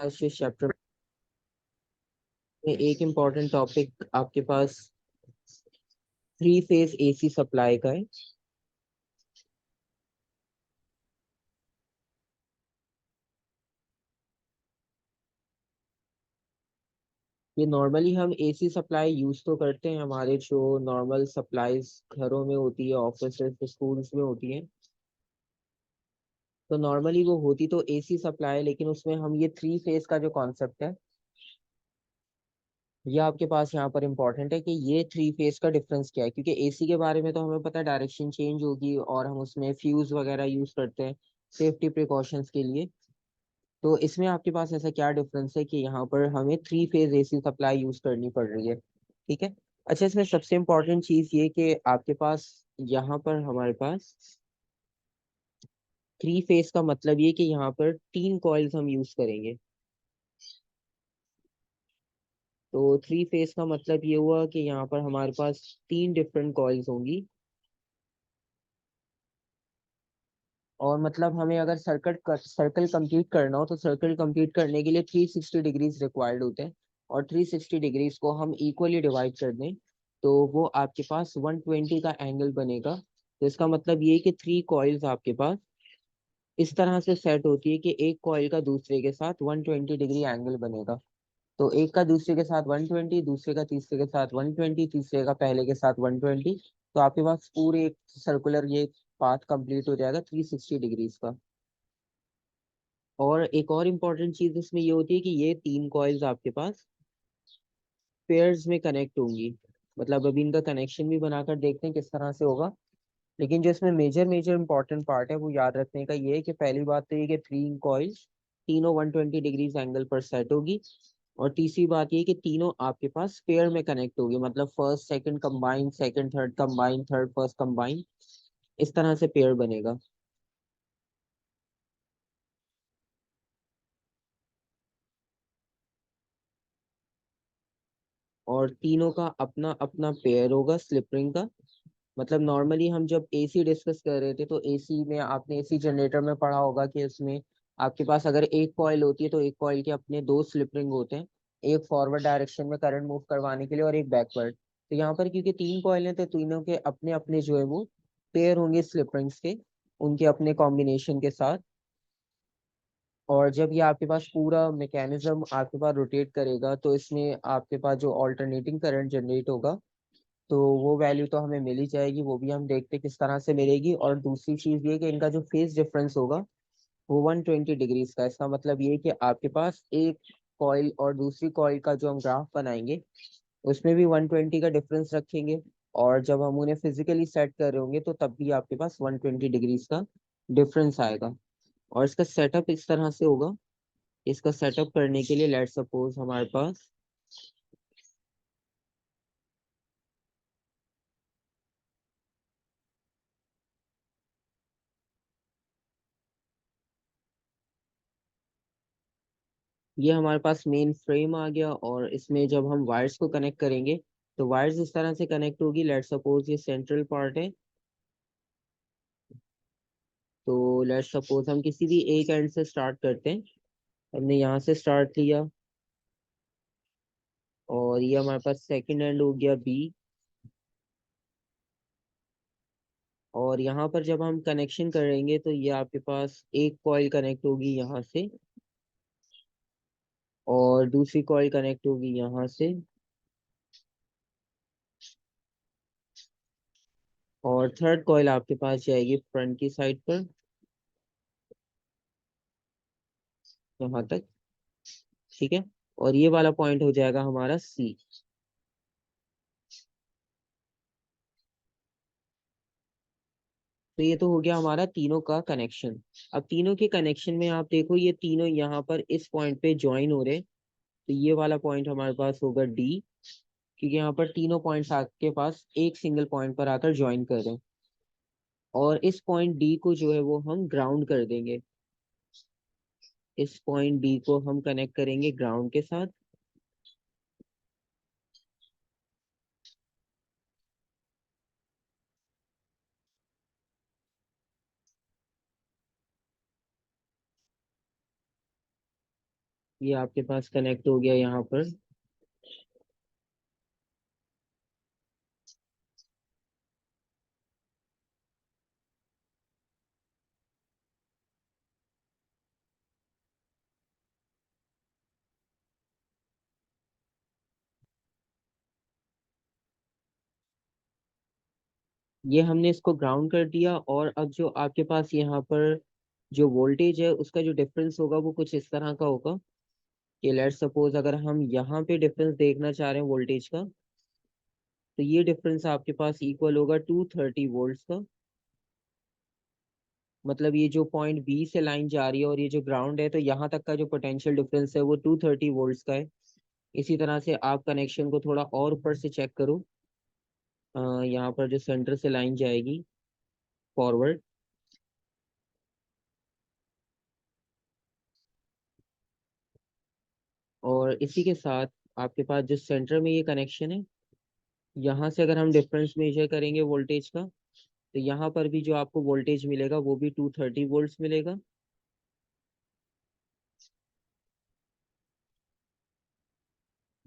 आज इस चैप्टर में एक इम्पॉर्टेंट टॉपिक आपके पास थ्री फेज एसी सप्लाई का है। ये नॉर्मली हम एसी सप्लाई यूज तो करते हैं, हमारे जो नॉर्मल सप्लाईज घरों में होती है, ऑफिस स्कूल्स में होती है। तो नॉर्मली वो होती तो एसी सप्लाई है, लेकिन उसमें हम ये थ्री फेज का जो कॉन्सेप्ट है ये आपके पास यहाँ पर इम्पोर्टेंट है कि ये थ्री फेज का डिफरेंस क्या है। क्योंकि एसी के बारे में तो हमें पता है डायरेक्शन चेंज होगी और हम उसमें फ्यूज वगैरह यूज करते हैं सेफ्टी प्रिकॉशंस के लिए। तो इसमें आपके पास ऐसा क्या डिफरेंस है कि यहाँ पर हमें three phase AC supply use करनी पड़ रही है। ठीक है। अच्छा, इसमें सबसे इम्पोर्टेंट चीज ये कि आपके पास यहाँ पर हमारे पास थ्री फेज का मतलब ये कि यहाँ पर तीन कॉइल्स हम यूज करेंगे। तो थ्री फेज का मतलब ये हुआ कि यहाँ पर हमारे पास तीन डिफरेंट कॉइल्स होंगी। और मतलब हमें अगर सर्कल कंप्लीट करना हो तो सर्कल कंप्लीट करने के लिए 360 डिग्रीज रिक्वायर्ड होते हैं। और 360 डिग्रीज को हम इक्वली डिवाइड कर दें तो वो आपके पास 120 का एंगल बनेगा। तो इसका मतलब ये है कि थ्री कॉइल्स आपके पास इस तरह से सेट होती है कि एक कॉइल का दूसरे के साथ 120 डिग्री एंगल बनेगा। तो एक का दूसरे के साथ 120, दूसरे का तीसरे के साथ 120, तीसरे का पहले के साथ 120। तो आपके पास पूरे एक सर्कुलर ये पाथ कंप्लीट हो जाएगा 360 डिग्रीज का। और एक और इम्पोर्टेंट चीज इसमें ये होती है कि ये तीन कॉइल्स आपके पास पेयर्स में कनेक्ट होंगी। मतलब अभी इनका कनेक्शन भी बनाकर देखते हैं किस तरह से होगा। लेकिन जो इसमें मेजर मेजर इंपॉर्टेंट पार्ट है वो याद रखने का ये है कि पहली बात तो ये कि थ्री कॉइल्स तीनों 120 डिग्रीज एंगल पर सेट होगी। और तीसरी बात ये कि तीनों आपके पास पेयर में कनेक्ट होगी, मतलब first second combine, second third combine, third first combine, इस तरह से पेयर बनेगा। और तीनों का अपना अपना पेयर होगा स्लिप रिंग का। मतलब नॉर्मली हम जब एसी डिस्कस कर रहे थे तो एसी में आपने एसी जनरेटर में पढ़ा होगा कि उसमें आपके पास अगर एक कॉइल होती है तो एक कॉइल के अपने दो स्लिप रिंग होते हैं। एक फॉरवर्ड डायरेक्शन में करंट मूव करवाने के लिए और एक बैकवर्ड। तो यहाँ पर क्योंकि तीन कॉइल हैं तो तीनों के अपने अपने जो है वो पेयर होंगे स्लिप रिंग्स के, उनके अपने कॉम्बिनेशन के साथ। और जब ये आपके पास पूरा मैकेनिज्म आपके पास रोटेट करेगा तो इसमें आपके पास जो ऑल्टरनेटिंग करंट जनरेट होगा तो वो वैल्यू तो हमें मिल ही जाएगी, वो भी हम देखते हैं किस तरह से मिलेगी। और दूसरी चीज ये कि इनका जो फेज डिफरेंस होगा वो 120 डिग्रीज का। इसका मतलब ये कि आपके पास एक कॉइल और दूसरी कॉइल का जो हम ग्राफ बनाएंगे उसमें भी 120 का डिफरेंस रखेंगे। और जब हम उन्हें फिजिकली सेट कर रहे होंगे तो तब भी आपके पास 120 डिग्रीज का डिफरेंस आएगा। और इसका सेटअप इस तरह से होगा। इसका सेटअप करने के लिए लेट सपोज हमारे पास ये हमारे पास मेन फ्रेम आ गया। और इसमें जब हम वायर्स को कनेक्ट करेंगे तो वायर्स इस तरह से कनेक्ट होगी। लेट सपोज ये सेंट्रल पार्ट है। तो लेट सपोज हम किसी भी एक एंड से स्टार्ट करते हैं। हमने यहाँ से स्टार्ट किया और ये हमारे पास सेकंड एंड हो गया बी। और यहाँ पर जब हम कनेक्शन करेंगे तो ये आपके पास एक कॉइल कनेक्ट होगी यहाँ से और दूसरी कॉइल कनेक्ट होगी यहाँ से और थर्ड कॉइल आपके पास जाएगी फ्रंट की साइड पर यहाँ तक। ठीक है। और ये वाला पॉइंट हो जाएगा हमारा सी। तो ये तो हो गया हमारा तीनों का कनेक्शन। अब तीनों के कनेक्शन में आप देखो ये तीनों यहाँ पर इस पॉइंट पे ज्वाइन हो रहे हैं। तो ये वाला पॉइंट हमारे पास होगा डी, क्योंकि यहाँ पर तीनों पॉइंट्स आपके पास एक सिंगल पॉइंट पर आकर ज्वाइन कर रहे हैं। और इस पॉइंट डी को जो है वो हम ग्राउंड कर देंगे। इस पॉइंट डी को हम कनेक्ट करेंगे ग्राउंड के साथ। ये आपके पास कनेक्ट हो गया यहाँ पर। ये हमने इसको ग्राउंड कर दिया, और अब जो आपके पास यहाँ पर जो वोल्टेज है उसका जो डिफरेंस होगा वो कुछ इस तरह का होगा कि लेट्स सपोज अगर हम यहाँ पे डिफरेंस देखना चाह रहे हैं वोल्टेज का, तो ये डिफरेंस आपके पास इक्वल होगा 230 वोल्ट्स का। मतलब ये जो पॉइंट बी से लाइन जा रही है और ये जो ग्राउंड है, तो यहाँ तक का जो पोटेंशियल डिफरेंस है वो 230 वोल्ट्स का है। इसी तरह से आप कनेक्शन को थोड़ा और ऊपर से चेक करो। यहाँ पर जो सेंटर से लाइन जाएगी फॉरवर्ड, और इसी के साथ आपके पास जो सेंटर में ये कनेक्शन है, यहाँ से अगर हम डिफरेंस मेजर करेंगे वोल्टेज का, तो यहाँ पर भी जो आपको वोल्टेज मिलेगा वो भी 230 वोल्ट्स मिलेगा।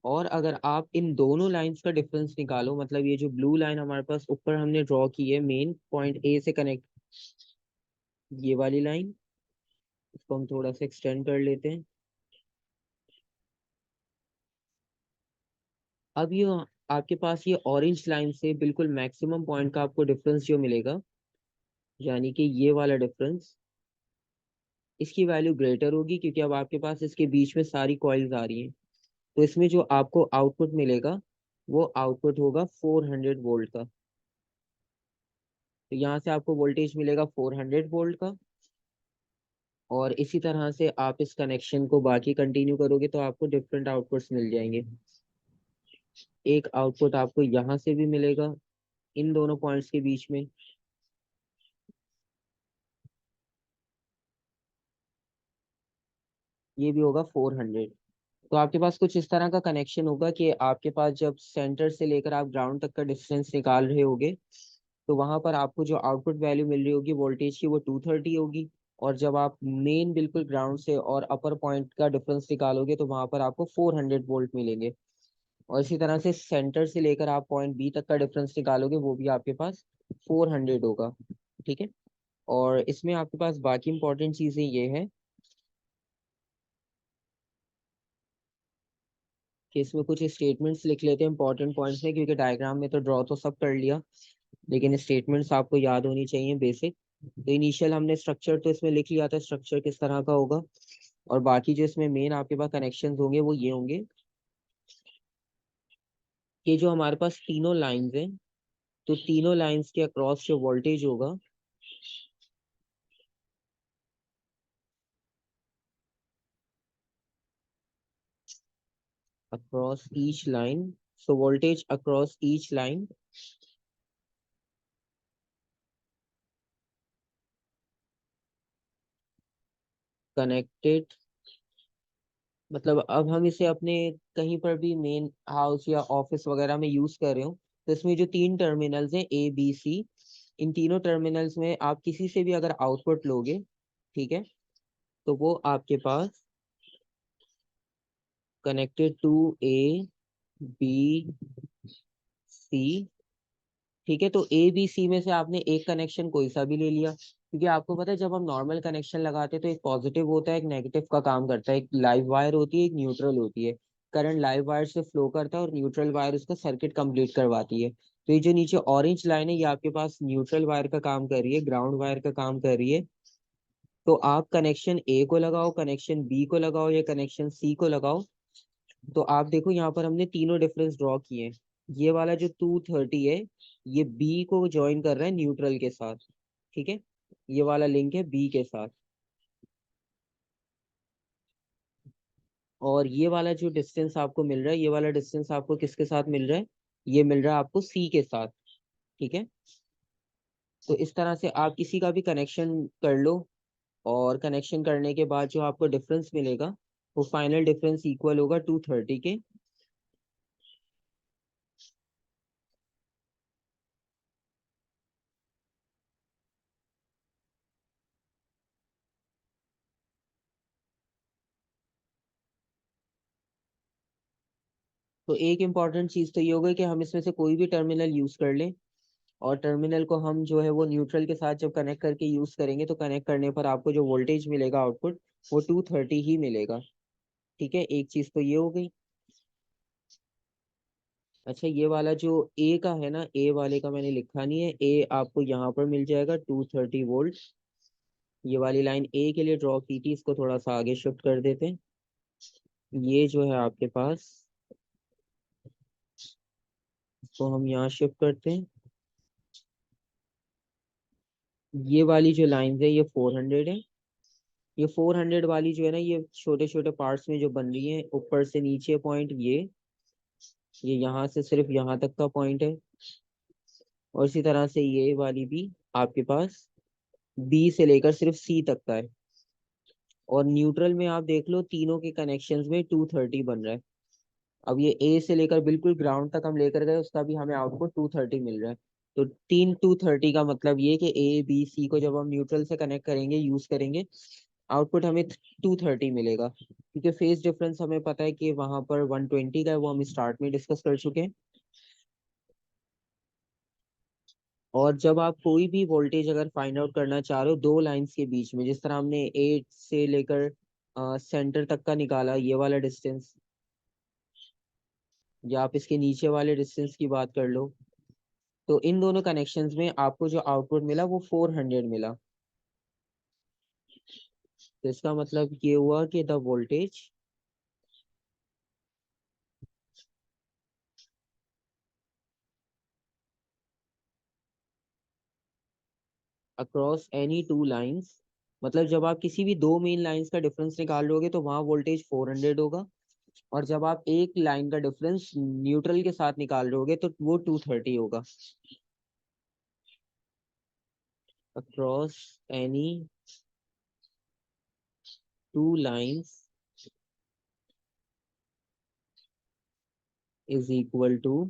और अगर आप इन दोनों लाइंस का डिफरेंस निकालो, मतलब ये जो ब्लू लाइन हमारे पास ऊपर हमने ड्रॉ की है मेन पॉइंट ए से कनेक्ट, ये वाली लाइन, इसको हम थोड़ा सा एक्सटेंड कर लेते हैं। अब ये आपके पास ये ऑरेंज लाइन से बिल्कुल मैक्सिमम पॉइंट का आपको डिफरेंस जो मिलेगा, यानी कि ये वाला डिफरेंस, इसकी वैल्यू ग्रेटर होगी क्योंकि अब आपके पास इसके बीच में सारी कॉइल्स आ रही हैं। तो इसमें जो आपको आउटपुट मिलेगा वो आउटपुट होगा 400 वोल्ट का। तो यहाँ से आपको वोल्टेज मिलेगा 400 वोल्ट का। और इसी तरह से आप इस कनेक्शन को बाकी कंटिन्यू करोगे तो आपको डिफरेंट आउटपुट्स मिल जाएंगे। एक आउटपुट आपको यहाँ से भी मिलेगा इन दोनों पॉइंट्स के बीच में, ये भी होगा 400। तो आपके पास कुछ इस तरह का कनेक्शन होगा कि आपके पास जब सेंटर से लेकर आप ग्राउंड तक का डिस्टेंस निकाल रहे होगे, तो वहां पर आपको जो आउटपुट वैल्यू मिल रही होगी वोल्टेज की वो 230 होगी। और जब आप मेन बिल्कुल ग्राउंड से और अपर पॉइंट का डिफरेंस निकालोगे तो वहां पर आपको 400 वोल्ट मिलेंगे। और इसी तरह से सेंटर से लेकर आप पॉइंट बी तक का डिफरेंस निकालोगे वो भी आपके पास 400 होगा। ठीक है। और इसमें आपके पास बाकी इंपॉर्टेंट चीजें ये है कि इसमें कुछ स्टेटमेंट्स लिख लेते हैं इंपॉर्टेंट पॉइंट्स में, क्योंकि डायग्राम में तो ड्रॉ तो सब कर लिया, लेकिन स्टेटमेंट्स आपको याद होनी चाहिए बेसिक। तो इनिशियल हमने स्ट्रक्चर तो इसमें लिख लिया था, स्ट्रक्चर किस तरह का होगा। और बाकी जो इसमें मेन आपके पास कनेक्शंस होंगे वो ये होंगे कि जो हमारे पास तीनों लाइंस हैं, तो तीनों लाइंस के अक्रॉस जो वोल्टेज होगा, across each line, so voltage across each line connected, मतलब अब हम इसे अपने कहीं पर भी मेन हाउस या ऑफिस वगैरह में यूज कर रहे हो, तो इसमें जो तीन टर्मिनल्स हैं ए बी सी, इन तीनों टर्मिनल्स में आप किसी से भी अगर आउटपुट लोगे, ठीक है, तो वो आपके पास connected to A B C. ठीक है, तो ए बी सी में से आपने एक कनेक्शन कोई सा भी ले लिया, क्योंकि आपको पता है जब हम नॉर्मल कनेक्शन लगाते हैं तो एक पॉजिटिव होता है एक नेगेटिव का काम करता है, एक लाइव वायर होती है एक न्यूट्रल होती है। करंट लाइव वायर से फ्लो करता है और न्यूट्रल वायर उसका सर्किट कंप्लीट करवाती है। तो ये जो नीचे ऑरेंज लाइन है ये आपके पास न्यूट्रल वायर का काम कर रही है, ग्राउंड वायर का काम कर रही है। तो आप कनेक्शन ए को लगाओ, कनेक्शन बी को लगाओ, या कनेक्शन सी को लगाओ, तो आप देखो यहाँ पर हमने तीनों डिफरेंस ड्रॉ किए हैं। ये वाला जो 230 है ये बी को ज्वाइन कर रहा है न्यूट्रल के साथ। ठीक है, ये वाला लिंक है बी के साथ। और ये वाला जो डिस्टेंस आपको मिल रहा है, ये वाला डिस्टेंस आपको किसके साथ मिल रहा है, ये मिल रहा है आपको सी के साथ। ठीक है, तो इस तरह से आप किसी का भी कनेक्शन कर लो, और कनेक्शन करने के बाद जो आपको डिफरेंस मिलेगा वो फाइनल डिफरेंस इक्वल होगा 230 के। तो एक इम्पॉर्टेंट चीज तो ये होगा कि हम इसमें से कोई भी टर्मिनल यूज कर लें, और टर्मिनल को हम जो है वो न्यूट्रल के साथ जब कनेक्ट करके यूज करेंगे तो कनेक्ट करने पर आपको जो वोल्टेज मिलेगा आउटपुट, वो 230 ही मिलेगा। ठीक है, एक चीज तो ये हो गई। अच्छा, ये वाला जो ए का है ना, ए वाले का मैंने लिखा नहीं है, ए आपको यहाँ पर मिल जाएगा 230 वोल्ट। ये वाली लाइन ए के लिए ड्रॉ की थी, इसको थोड़ा सा आगे शिफ्ट कर देते हैं। ये जो है आपके पास, इसको हम यहाँ शिफ्ट करते हैं। ये वाली जो लाइन है ये 400 है। ये 400 वाली जो है ना, ये छोटे छोटे पार्ट्स में जो बन रही है, ऊपर से नीचे पॉइंट ये यहाँ से सिर्फ यहाँ तक का पॉइंट है। और इसी तरह से ये वाली भी आपके पास बी से लेकर सिर्फ सी तक का है। और न्यूट्रल में आप देख लो, तीनों के कनेक्शंस में 230 बन रहा है। अब ये ए से लेकर बिल्कुल ग्राउंड तक हम लेकर गए, उसका भी हमें आउटपुट 230 मिल रहा है। तो तीन 230 का मतलब ये कि ए बी सी को जब हम न्यूट्रल से कनेक्ट करेंगे, यूज करेंगे, आउटपुट हमें 230 मिलेगा। क्योंकि फेज डिफरेंस हमें पता है कि वहां पर 120 का है, वो हम स्टार्ट में डिस्कस कर चुके हैं। और जब आप कोई भी वोल्टेज अगर फाइंड आउट करना चाह रहे हो दो लाइंस के बीच में, जिस तरह हमने 8 से लेकर सेंटर तक का निकाला ये वाला डिस्टेंस, या आप इसके नीचे वाले डिस्टेंस की बात कर लो, तो इन दोनों कनेक्शंस में आपको जो आउटपुट मिला वो 400 मिला। तो इसका मतलब ये हुआ कि the voltage across any two lines, मतलब जब आप किसी भी दो मेन लाइंस का डिफरेंस निकाल लोगे तो वहां वोल्टेज 400 होगा। और जब आप एक लाइन का डिफरेंस न्यूट्रल के साथ निकाल लोगे तो वो 230 होगा। Across any two lines is equal to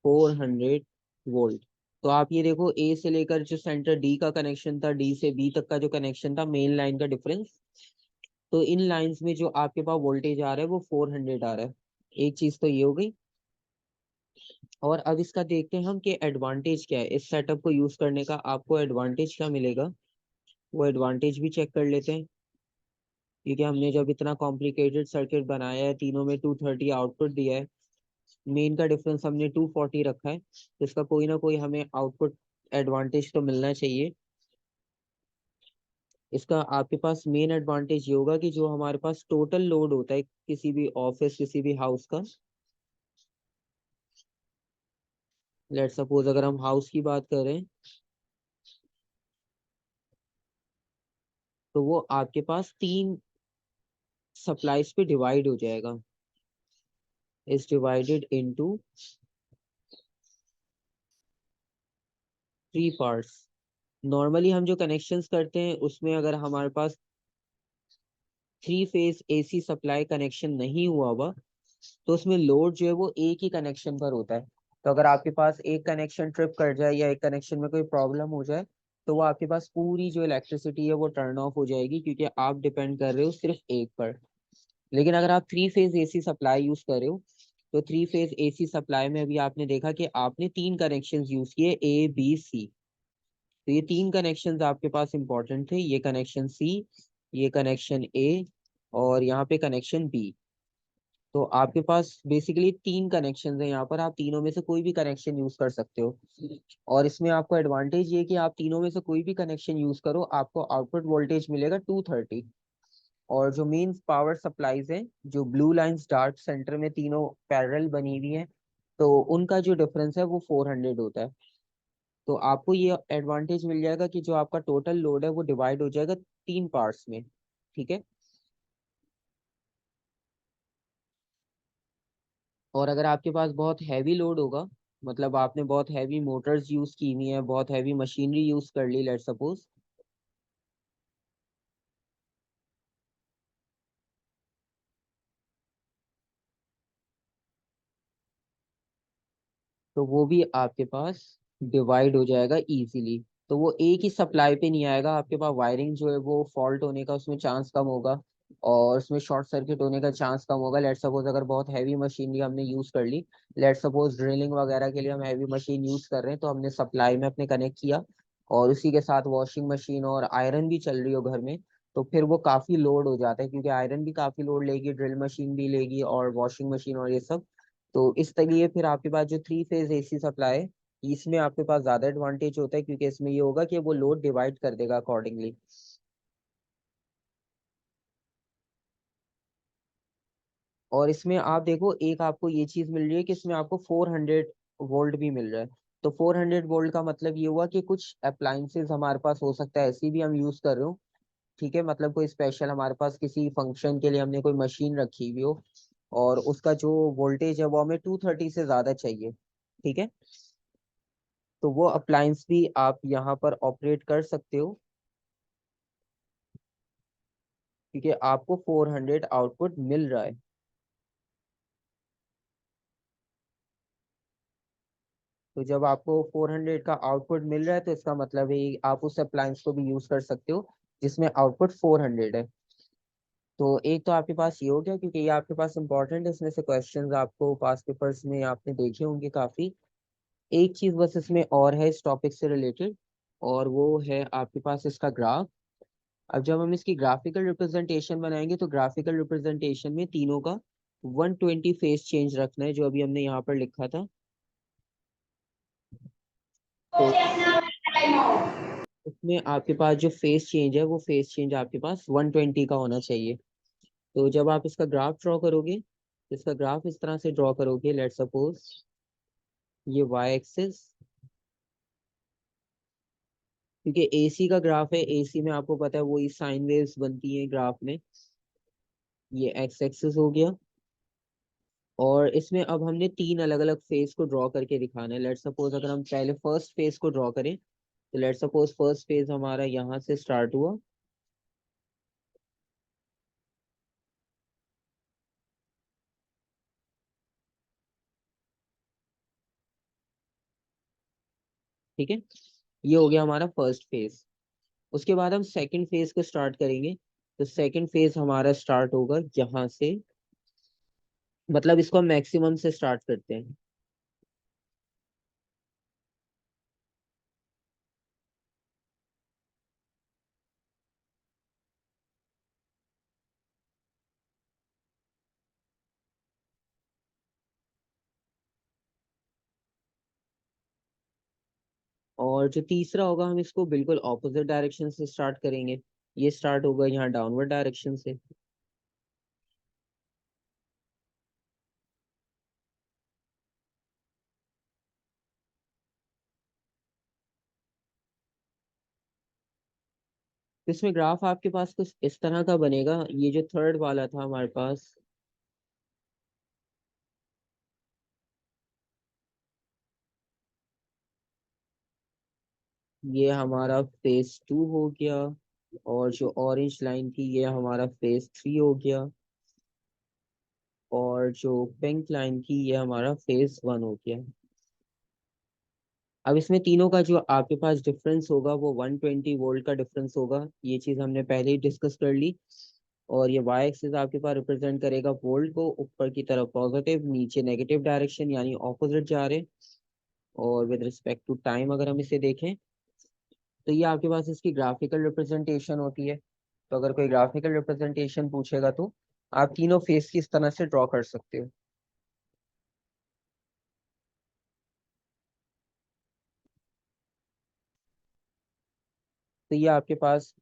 400 volt. तो आप ये देखो, ए से लेकर जो सेंटर डी का कनेक्शन था, डी से बी तक का जो कनेक्शन था, मेन लाइन का डिफरेंस, तो इन लाइंस में जो आपके पास वोल्टेज आ रहा है वो 400 आ रहा है। एक चीज तो ये हो गई। और अब इसका देखते हैं हम कि एडवांटेज क्या है इस सेटअप को यूज करने का, आपको एडवांटेज क्या मिलेगा, वो एडवांटेज भी चेक कर लेते हैं। क्योंकि हमने जब इतना कॉम्प्लिकेटेड सर्किट बनाया है, तीनों में 230 आउटपुट दिया है, मेन का डिफरेंस हमने 240 रखा है, तो इसका कोई ना कोई हमें आउटपुट एडवांटेज तो मिलना चाहिए। इसका आपके पास मेन एडवांटेज ये होगा कि जो हमारे पास टोटल लोड होता है किसी भी ऑफिस, किसी भी हाउस का, लेट सपोज अगर हम हाउस की बात करें, तो वो आपके पास तीन सप्लाईज पे डिवाइड हो जाएगा, is divided into 3 parts. Normally हम जो कनेक्शंस करते हैं उसमें अगर हमारे पास 3 फेज एसी सप्लाई कनेक्शन नहीं हुआ हुआ, तो उसमें लोड जो है वो एक ही कनेक्शन पर होता है। तो अगर आपके पास एक कनेक्शन ट्रिप कर जाए या एक कनेक्शन में कोई प्रॉब्लम हो जाए, तो वो आपके पास पूरी जो इलेक्ट्रिसिटी है वो टर्न ऑफ हो जाएगी, क्योंकि आप डिपेंड कर रहे हो सिर्फ एक पर। लेकिन अगर आप 3 फेज एसी सप्लाई यूज कर रहे हो, तो 3 फेज एसी सप्लाई में अभी आपने देखा कि आपने तीन कनेक्शन यूज किए, ए बी सी। तो ये तीन कनेक्शन आपके पास इंपॉर्टेंट थे, ये कनेक्शन सी, ये कनेक्शन ए, और यहाँ पे कनेक्शन बी। तो आपके पास बेसिकली तीन कनेक्शन है यहाँ पर, आप तीनों में से कोई भी कनेक्शन यूज कर सकते हो। और इसमें आपको एडवांटेज ये कि आप तीनों में से कोई भी कनेक्शन यूज करो, आपको आउटपुट वोल्टेज मिलेगा 230। और जो मेन पावर सप्लाईज हैं, जो ब्लू लाइंस डार्क सेंटर में तीनों पैरेलल बनी हुई हैं, तो उनका जो डिफरेंस है वो 400 होता है। तो आपको ये एडवांटेज मिल जाएगा कि जो आपका टोटल लोड है वो डिवाइड हो जाएगा 3 पार्ट्स में। ठीक है। और अगर आपके पास बहुत हैवी लोड होगा, मतलब आपने बहुत हैवी मोटर्स यूज की हुई है, बहुत हैवी मशीनरी यूज कर ली लेट सपोज, तो वो भी आपके पास डिवाइड हो जाएगा इजीली। तो वो एक ही सप्लाई पे नहीं आएगा, आपके पास वायरिंग जो है वो फॉल्ट होने का उसमें चांस कम होगा। और उसमें शॉर्ट सर्किट होने का चांस कम होगा। लेट सपोज अगर बहुत हैवी मशीनरी हमने यूज कर ली, लेट सपोज ड्रिलिंग वगैरह के लिए हम हैवी मशीन यूज कर रहे हैं, तो हमने सप्लाई में अपने कनेक्ट किया और उसी के साथ वॉशिंग मशीन और आयरन भी चल रही हो घर में, तो फिर वो काफी लोड हो जाता है, क्योंकि आयरन भी काफी लोड लेगी, ड्रिल मशीन भी लेगी और वॉशिंग मशीन और ये सब। तो इस तरीके फिर आपके पास जो 3 फेज एसी सप्लाई है, इसमें आपके पास ज्यादा एडवांटेज होता है, क्योंकि इसमें ये होगा कि वो लोड डिवाइड कर देगा अकॉर्डिंगली। और इसमें आप देखो, एक आपको ये चीज मिल रही है कि इसमें आपको 400 वोल्ट भी मिल रहा है। तो 400 वोल्ट का मतलब ये हुआ कि कुछ अप्लायंसेस हमारे पास हो सकता है ऐसी भी हम यूज कर रहे हो, ठीक है, मतलब कोई स्पेशल हमारे पास किसी फंक्शन के लिए हमने कोई मशीन रखी हुई हो, और उसका जो वोल्टेज है वो हमें 230 से ज्यादा चाहिए, ठीक है, तो वो अप्लायंस भी आप यहाँ पर ऑपरेट कर सकते हो, क्योंकि आपको 400 आउटपुट मिल रहा है। तो जब आपको 400 का आउटपुट मिल रहा है, तो इसका मतलब है आप उस अप्लायंस को भी यूज कर सकते हो जिसमें आउटपुट 400 है। तो एक तो आपके पास ये हो गया, क्योंकि ये आपके पास इंपॉर्टेंट है, इसमें से क्वेश्चंस आपको पास पेपर्स में आपने देखे होंगे काफी। एक चीज बस इसमें और है इस टॉपिक से रिलेटेड, और वो है आपके पास इसका ग्राफ। अब जब हम इसकी ग्राफिकल रिप्रेजेंटेशन बनाएंगे, तो ग्राफिकल रिप्रेजेंटेशन में तीनों का 120 फेस चेंज रखना है, जो अभी हमने यहाँ पर लिखा था। तो उसमें आपके पास जो फेस चेंज है, वो फेस चेंज आपके पास 120 का होना चाहिए। तो जब आप इसका ग्राफ ड्रॉ करोगे, इसका ग्राफ इस तरह से ड्रॉ करोगे, लेट सपोज ये वाई एक्सिस, क्योंकि एसी का ग्राफ है, एसी में आपको पता है वही साइन वेव्स बनती हैं ग्राफ में। ये एक्स एक्सिस हो गया। और इसमें अब हमने तीन अलग अलग फेज को ड्रॉ करके दिखाना है। लेट सपोज अगर हम पहले फर्स्ट फेज को ड्रॉ करें, तो लेट सपोज फर्स्ट फेज हमारा यहाँ से स्टार्ट हुआ, ठीक है, ये हो गया हमारा फर्स्ट फेज। उसके बाद हम सेकंड फेज को स्टार्ट करेंगे, तो सेकंड फेज हमारा स्टार्ट होगा यहाँ से, मतलब इसको हम मैक्सिमम से स्टार्ट करते हैं। और जो तीसरा होगा, हम इसको बिल्कुल ऑपोजिट डायरेक्शन से स्टार्ट करेंगे। ये स्टार्ट होगा यहाँ डाउनवर्ड डायरेक्शन से। तो इसमें ग्राफ आपके पास कुछ इस तरह का बनेगा। ये जो थर्ड वाला था हमारे पास, ये हमारा फेज 2 हो गया, और जो ऑरेंज लाइन थी ये हमारा फेज 3 हो गया, और जो पिंक लाइन थी ये हमारा फेज 1 हो गया। अब इसमें तीनों का जो आपके पास डिफरेंस होगा, वो 120 वोल्ट का डिफरेंस होगा। ये चीज हमने पहले ही डिस्कस कर ली। और ये वाई एक्सिस आपके पास रिप्रेजेंट करेगा वोल्ट को, ऊपर की तरफ पॉजिटिव, नीचे नेगेटिव डायरेक्शन यानी ऑपोजिट जा रहे। और विद रिस्पेक्ट टू टाइम अगर हम इसे देखें, तो ये आपके पास इसकी ग्राफिकल रिप्रेजेंटेशन होती है। तो अगर कोई ग्राफिकल रिप्रेजेंटेशन पूछेगा, तो आप तीनों फेस की इस तरह से ड्रॉ कर सकते हो। तो ये आपके पास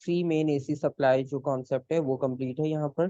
थ्री मेन एसी सप्लाई जो कॉन्सेप्ट है वो कंप्लीट है यहाँ पर।